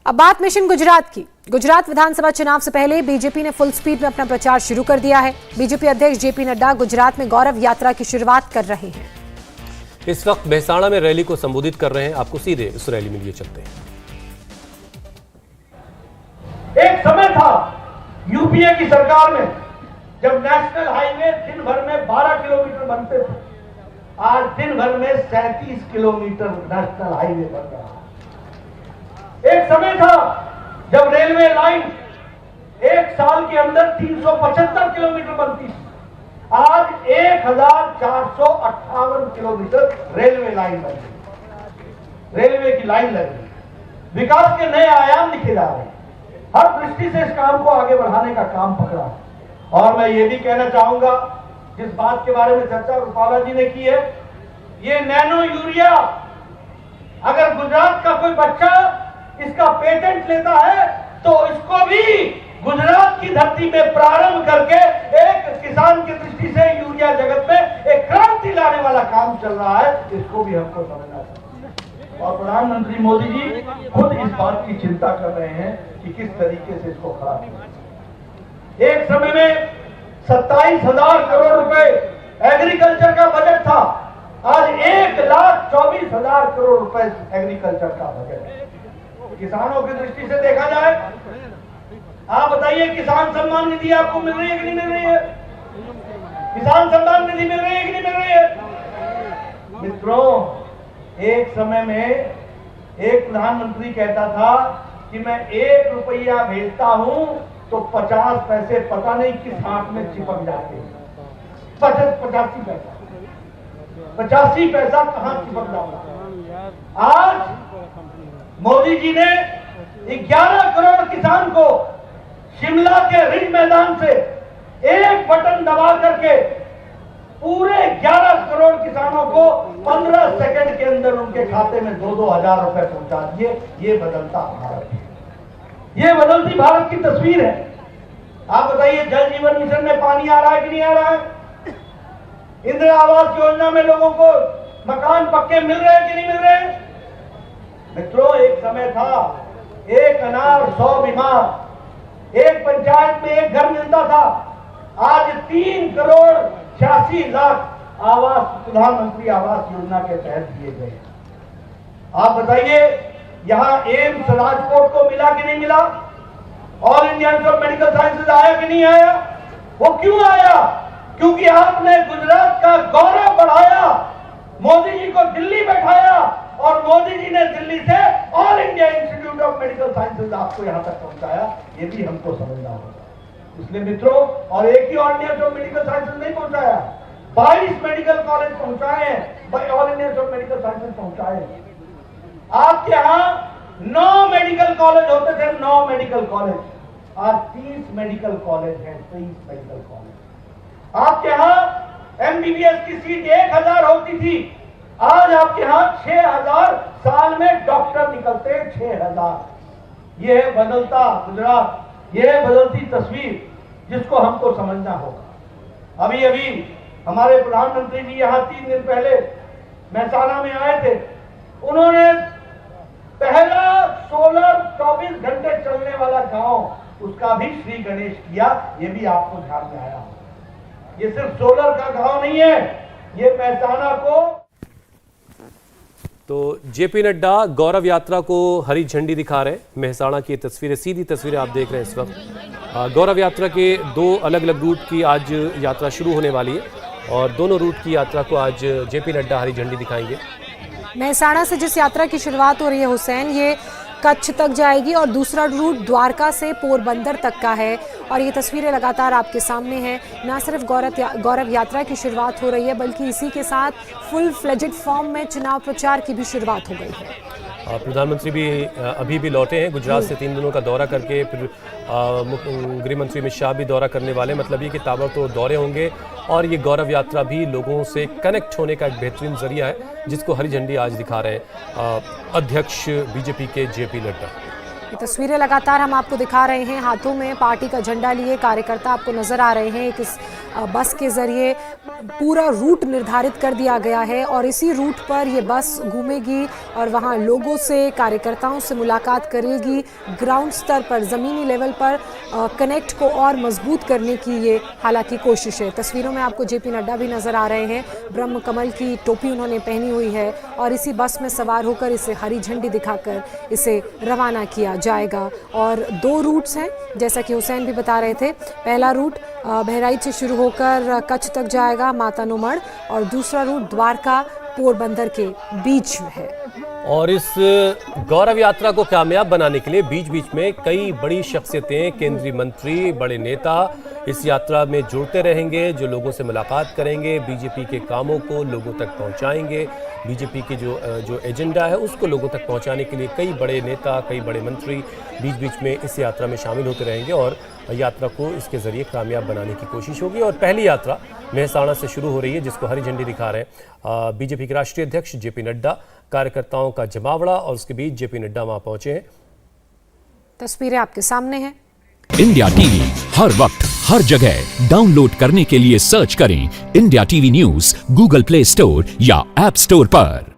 अब बात मिशन गुजरात की। गुजरात विधानसभा चुनाव से पहले बीजेपी ने फुल स्पीड में अपना प्रचार शुरू कर दिया है। बीजेपी अध्यक्ष जेपी नड्डा गुजरात में गौरव यात्रा की शुरुआत कर रहे हैं। इस वक्त मेहसाणा में रैली को संबोधित कर रहे हैं। आपको सीधे इस रैली में लिए चलते हैं। एक समय था यूपीए की सरकार में जब नेशनल हाईवे दिन भर में 12 किलोमीटर बनते थे, आज दिन भर में 37 किलोमीटर नेशनल हाईवे बन रहा है। एक समय था जब रेलवे लाइन एक साल के अंदर 375 किलोमीटर बनती थी, आज 1458 किलोमीटर रेलवे लाइन बन गई। रेलवे की लाइन लग गई। विकास के नए आयाम लिखे जा रहे हैं। हर दृष्टि से इस काम को आगे बढ़ाने का काम पकड़ा है। और मैं ये भी कहना चाहूंगा, जिस बात के बारे में चर्चा रूपाला जी ने की है, ये नैनो यूरिया, अगर गुजरात का कोई बच्चा इसका पेटेंट लेता है तो इसको भी गुजरात की धरती में प्रारंभ करके एक किसान की दृष्टि से यूरिया जगत में एक क्रांति लाने वाला काम चल रहा है। इसको भी हमको समझना चाहिए। और प्रधानमंत्री मोदी जी खुद इस बात की चिंता कर रहे हैं कि किस तरीके से इसको खड़ा किया। एक समय में 27,000 करोड़ रुपए एग्रीकल्चर का बजट था, आज 1,24,000 करोड़ रुपए एग्रीकल्चर का बजट है। किसानों की दृष्टि से देखा जाए, आप बताइए, किसान सम्मान निधि आपको मिल रही है कि नहीं मिल रही है? किसान सम्मान निधि मिल रही है कि नहीं मिल रही है? मित्रों, एक समय में एक प्रधानमंत्री कहता था कि मैं 1 रुपया भेजता हूं तो 50 पैसे पता नहीं किस हाथ में चिपक जाते हैं। 85 पैसा कहां चिपक जाता। आज मोदी जी ने 11 करोड़ किसान को शिमला के रिज मैदान से एक बटन दबा करके पूरे 11 करोड़ किसानों को 15 सेकंड के अंदर उनके खाते में 2-2 हजार रुपए पहुंचा दिए। ये बदलता भारत है, ये बदलती भारत की तस्वीर है। आप बताइए, जल जीवन मिशन में पानी आ रहा है कि नहीं आ रहा है? इंदिरा आवास योजना में लोगों को मकान पक्के मिल रहे हैं कि नहीं मिल रहे हैं? मित्रों, एक समय था 1 अनार 100 बीमार, एक पंचायत में एक घर मिलता था। आज 3 करोड़ 86 लाख आवास प्रधानमंत्री आवास योजना के तहत दिए गए। आप बताइए, यहां एम्स राजकोट को मिला कि नहीं मिला? All India Institute of Medical sciences आया कि नहीं आया? वो क्यों आया? क्योंकि आपने गुजरात का गौरव बढ़ाया, मोदी जी को दिल्ली बैठाया और मोदी जी ने दिल्ली से all India Institute of Medical sciences आपको यहां तक पहुंचाया। ये भी हमको समझना होगा। इसलिए मित्रों, और एक ही All India Institute of Medical Sciences नहीं पहुंचाया, 22 मेडिकल कॉलेज पहुंचाए हैं, All India Institute of Medical Sciences पहुंचाए। आपके यहां 9 मेडिकल कॉलेज होते थे, 9 मेडिकल कॉलेज, आज 30 मेडिकल कॉलेज हैं, 23 मेडिकल कॉलेज। आपके यहां एमबीबीएस की सीट 1000 होती थी, आज आपके यहां 6000 साल में डॉक्टर निकलते हैं, 6000। यह है बदलता गुजरात, यह है बदलती तस्वीर, जिसको हमको समझना होगा। अभी अभी हमारे प्रधानमंत्री जी यहां 3 दिन पहले मेहसाणा में आए थे। उन्होंने पहला सोलर 24 घंटे चलने वाला गांव, उसका भी श्री गणेश किया। यह भी आपको ध्यान में आया। ये सिर्फ सोलर का गांव नहीं है, ये मेहसाणा को। तो जेपी नड्डा गौरव यात्रा को हरी झंडी दिखा रहे हैं। मेहसाणा की तस्वीरें, सीधी तस्वीरें आप देख रहे हैं इस वक्त। गौरव यात्रा के 2 अलग अलग रूट की आज यात्रा शुरू होने वाली है और दोनों रूट की यात्रा को आज जेपी नड्डा हरी झंडी दिखाएंगे। मेहसाणा से जिस यात्रा की शुरुआत हो रही है हुसैन, ये कच्छ तक जाएगी और दूसरा रूट द्वारका से पोरबंदर तक का है। और ये तस्वीरें लगातार आपके सामने हैं। न सिर्फ गौरव यात्रा की शुरुआत हो रही है, बल्कि इसी के साथ फुल फ्लेजेड फॉर्म में चुनाव प्रचार की भी शुरुआत हो गई है। प्रधानमंत्री भी अभी भी लौटे हैं गुजरात से 3 दिनों का दौरा करके। फिर गृह मंत्री अमित शाह भी दौरा करने वाले। मतलब ये कि ताबड़तोड़ दौरे होंगे और ये गौरव यात्रा भी लोगों से कनेक्ट होने का एक बेहतरीन जरिया है, जिसको हरी झंडी आज दिखा रहे हैं अध्यक्ष बीजेपी के जेपी नड्डा। ये तस्वीरें लगातार हम आपको दिखा रहे हैं। हाथों में पार्टी का झंडा लिए कार्यकर्ता आपको नजर आ रहे हैं। एक इस बस के जरिए पूरा रूट निर्धारित कर दिया गया है और इसी रूट पर ये बस घूमेगी और वहाँ लोगों से, कार्यकर्ताओं से मुलाकात करेगी। ग्राउंड स्तर पर, ज़मीनी लेवल पर कनेक्ट को और मजबूत करने की ये हालांकि कोशिश है। तस्वीरों में आपको जेपी नड्डा भी नजर आ रहे हैं। ब्रह्म कमल की टोपी उन्होंने पहनी हुई है और इसी बस में सवार होकर इसे हरी झंडी दिखाकर इसे रवाना किया जाएगा। और 2 रूट्स हैं, जैसा कि हुसैन भी बता रहे थे। पहला रूट बहराइच से शुरू होकर कच्छ तक जाएगा, मातानोमढ़, और दूसरा रूट द्वारका पोरबंदर के बीच में है। और इस गौरव यात्रा को कामयाब बनाने के लिए बीच बीच में कई बड़ी शख्सियतें, केंद्रीय मंत्री, बड़े नेता इस यात्रा में जुड़ते रहेंगे, जो लोगों से मुलाकात करेंगे, बीजेपी के कामों को लोगों तक पहुंचाएंगे, बीजेपी की जो एजेंडा है उसको लोगों तक पहुंचाने के लिए कई बड़े नेता, कई बड़े मंत्री बीच बीच में इस यात्रा में शामिल होते रहेंगे और यात्रा को इसके ज़रिए कामयाब बनाने की कोशिश होगी। और पहली यात्रा मेहसाणा से शुरू हो रही है, जिसको हरी झंडी दिखा रहे हैं बीजेपी के राष्ट्रीय अध्यक्ष जेपी नड्डा। कार्यकर्ताओं का जमावड़ा और उसके बीच जेपी नड्डा वहां पहुंचे हैं। तस्वीरें आपके सामने हैं। इंडिया टीवी हर वक्त हर जगह डाउनलोड करने के लिए सर्च करें India TV news Google play store या ऐप स्टोर पर।